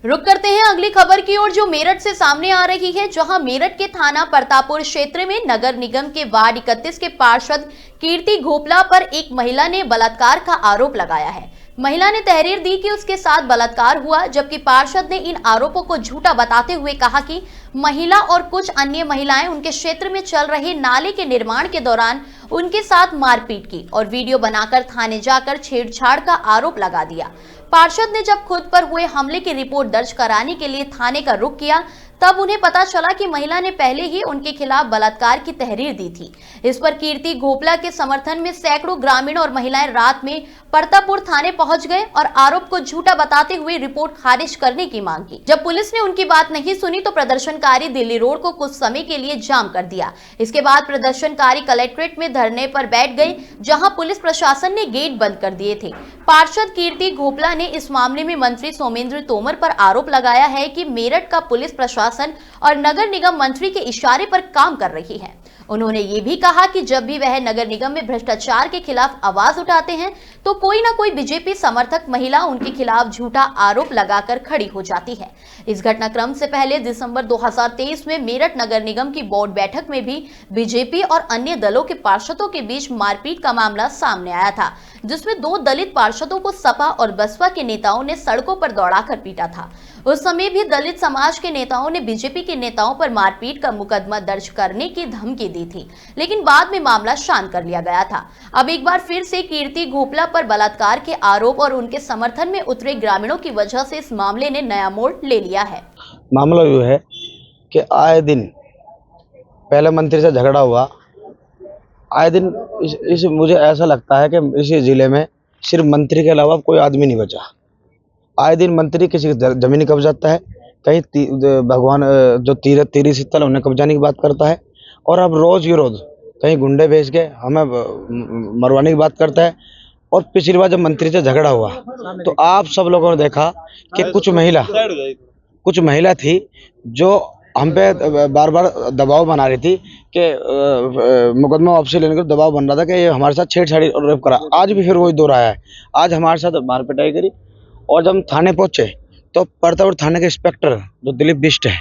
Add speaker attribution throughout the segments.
Speaker 1: रुक करते हैं अगली खबर की ओर, जो मेरठ से सामने आ रही है, जहां मेरठ के थाना प्रतापपुर क्षेत्र में नगर निगम के वार्ड 31 के पार्षद कीर्ति घोपला पर एक महिला ने बलात्कार का आरोप लगाया है। महिला ने तहरीर दी कि उसके साथ बलात्कार हुआ, जबकि पार्षद ने इन आरोपों को झूठा बताते हुए कहा कि महिला और कुछ अन्य महिलाएं उनके क्षेत्र में चल रहे नाले के निर्माण के दौरान उनके साथ मारपीट की और वीडियो बनाकर थाने जाकर छेड़छाड़ का आरोप लगा दिया। पार्षद ने जब खुद पर हुए हमले की रिपोर्ट दर्ज कराने के लिए थाने का रुख किया, तब उन्हें पता चला कि महिला ने पहले ही उनके खिलाफ बलात्कार की तहरीर दी थी। इस पर कीर्ति घोपला के समर्थन में सैकड़ों ग्रामीण और महिलाएं रात में प्रतापपुर थाने पहुंच गए और आरोप को झूठा बताते हुए रिपोर्ट खारिज करने की मांग की। जब पुलिस ने उनकी बात नहीं सुनी तो प्रदर्शनकारी दिल्ली रोड को कुछ समय के लिए जाम कर दिया। इसके बाद प्रदर्शनकारी कलेक्ट्रेट में धरने पर बैठ गए, जहां पुलिस प्रशासन ने गेट बंद कर दिए थे। पार्षद कीर्ति घोपला ने इस मामले में मंत्री सोमेंद्र तोमर पर आरोप लगाया है कि मेरठ का पुलिस प्रशासन और नगर निगम मंत्री के इशारे पर काम कर रही है। उन्होंने ये भी कहा कि जब भी वह नगर निगम में भ्रष्टाचार के खिलाफ आवाज उठाते हैं तो कोई ना कोई बीजेपी समर्थक महिला उनके खिलाफ झूठा आरोप लगाकर खड़ी हो जाती है। इस घटनाक्रम से पहले दिसंबर 2023 में मेरठ नगर निगम की बोर्ड बैठक में भी बीजेपी और अन्य दलों के पार्षदों के बीच मारपीट का मामला सामने आया था, जिसमें 2 दलित पार्षदों को सपा और बसपा के नेताओं ने सड़कों पर दौड़ाकर पीटा था। उस समय भी दलित समाज के नेताओं ने बीजेपी के नेताओं पर मारपीट का मुकदमा दर्ज करने की धमकी दी थी, लेकिन बाद में मामला शांत कर लिया गया था। अब एक बार फिर से कीर्ति घोपला पर बलात्कार के आरोप और उनके समर्थन में उतरे ग्रामीणों की वजह से इस मामले ने नया मोड़ ले लिया है।
Speaker 2: मामला ये है कि आए दिन पहले मंत्री से झगड़ा हुआ, आए दिन इस मुझे ऐसा लगता है कि इसी जिले में सिर्फ मंत्री के अलावा कोई आदमी नहीं बचा। आए दिन मंत्री किसी की जमीन कब्जाता है, कहीं भगवान जो तीर शीतल उन्हें कब्जाने की बात करता है, और अब रोज ही रोज कहीं गुंडे भेज के हमें मरवाने की बात करता है। और पिछली बार जब मंत्री से झगड़ा हुआ तो आप सब लोगों ने देखा कि कुछ महिला थी जो हम पे बार बार दबाव बना रही थी कि मुकदमा वापसी लेने का दबाव बन रहा था कि ये हमारे साथ छेड़छाड़ी और रेप करा। आज भी फिर वही दोहराया है, आज हमारे साथ मारपिटाई करी। और जब हम थाने पहुंचे तो प्रतापपुर थाने के इंस्पेक्टर जो दिलीप बिष्ट है,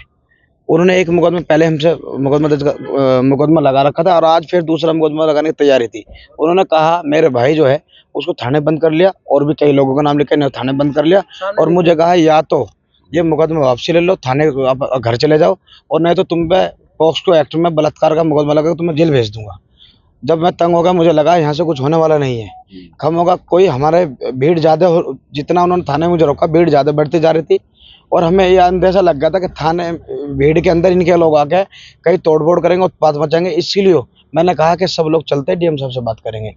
Speaker 2: उन्होंने एक मुकदमा पहले हमसे मुकदमा लगा रखा था और आज फिर दूसरा मुकदमा लगाने की तैयारी थी। उन्होंने कहा मेरे भाई जो है उसको थाने बंद कर लिया और भी कई लोगों का नाम लिखा थाने बंद कर लिया, और मुझे कहा या तो ये मुकदमा वापसी ले लो, थाने आप घर चले जाओ, और नहीं तो तुम पे पॉक्सो एक्ट में बलात्कार का मुकदमा लगा तुम्हें जेल भेज दूंगा। जब मैं तंग हो गया, मुझे लगा यहाँ से कुछ होने वाला नहीं है, कम होगा कोई हमारे भीड़ ज़्यादा हो, जितना उन्होंने थाने में मुझे रोका भीड़ ज़्यादा बढ़ती जा रही थी, और हमें ये अंदेशा लग गया था कि थाने भीड़ के अंदर इनके लोग आके कहीं तोड़फोड़ करेंगे, उत्पात मचाएंगे। इसीलिए मैंने कहा कि सब लोग चलते डीएम साहब से बात करेंगे।